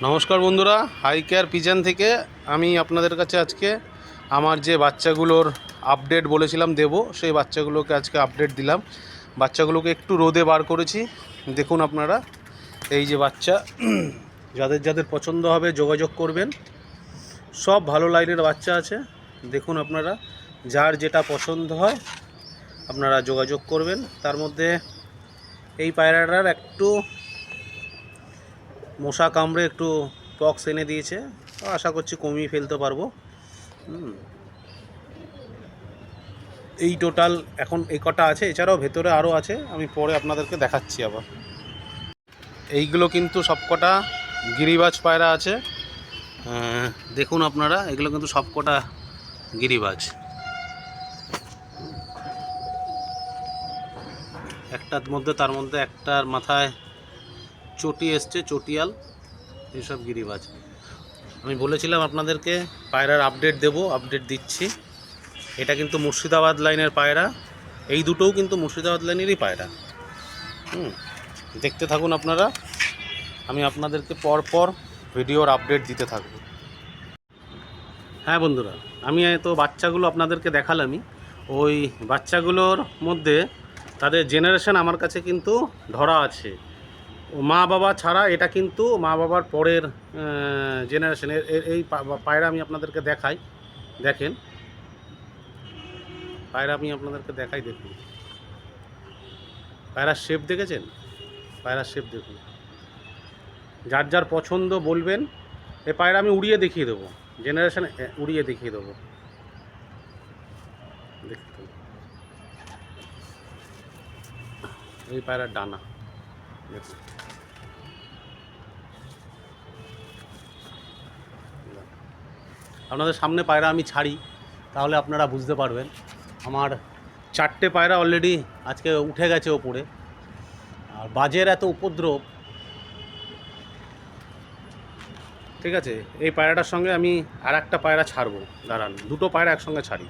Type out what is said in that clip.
নমস্কার বন্ধুরা, high care pigeon থেকে আমি আপনাদের কাছে আজকে আমার যে বাচ্চাগুলোর আপডেট বলেছিলাম দেব, সেই বাচ্চাগুলোকে আজকে আপডেট দিলাম। বাচ্চাগুলোকে একটু রোদে বার করেছি। দেখুন আপনারা, এই যে বাচ্চা, যাদের যাদের পছন্দ হবে যোগাযোগ করবেন। সব ভালো লাইনের বাচ্চা আছে। দেখুন আপনারা, যার যেটা পছন্দ হয় আপনারা যোগাযোগ করবেন। তার মধ্যে এই পায়রাটার একটু মশা কামড়ে একটু পক্স এনে দিয়েছে, আশা করছি কমিয়ে ফেলতে পারবো। এই টোটাল এখন এই কটা আছে, এছাড়াও ভেতরে আরও আছে, আমি পরে আপনাদেরকে দেখাচ্ছি আবার। এইগুলো কিন্তু সবকটা গিরিবাজ পায়রা আছে। দেখুন আপনারা, এগুলো কিন্তু সবকটা গিরিবাজ। তার মধ্যে একটার মাথায় চটি এসছে, চটিয়াল, এইসব গিরিবাজ। আমি বলেছিলাম আপনাদেরকে পায়রার আপডেট দেব, আপডেট দিচ্ছি। এটা কিন্তু মুর্শিদাবাদ লাইনের পায়রা, এই দুটোও কিন্তু মুর্শিদাবাদ লাইনেরই পায়রা। দেখতে থাকুন আপনারা, আমি আপনাদেরকে পরপর ভিডিওর আপডেট দিতে থাকব। হ্যাঁ বন্ধুরা, আমি তো বাচ্চাগুলো আপনাদেরকে দেখালামই। ওই বাচ্চাগুলোর মধ্যে তাদের জেনারেশন আমার কাছে কিন্তু ধরা আছে। মা বাবা ছাড়া এটা কিন্তু মা বাবার পরের জেনারেশনের এই পায়রা আমি আপনাদেরকে দেখাই। দেখেন পায়রা, আমি আপনাদেরকে দেখাই। দেখুন পায়রার শেপ দেখেছেন? পায়রার শেপ দেখুন। যার যার পছন্দ বলবেন। এই পায়রা আমি উড়িয়ে দেখিয়ে দেবো, জেনারেশন উড়িয়ে দেখিয়ে দেবো। দেখুন এই পায়রার ডানা দেখুন। আপনাদের সামনে পায়রা আমি ছাড়ি, তাহলে আপনারা বুঝতে পারবেন। আমার 4টে পায়রা অলরেডি আজকে উঠে গেছে ওপরে। আর বাজের এত উপদ্রব, ঠিক আছে। এই পায়রাটার সঙ্গে আমি আর একটা পায়রা ছাড়বো, দাঁড়ান, দুটো পায়রা একসঙ্গে ছাড়ি।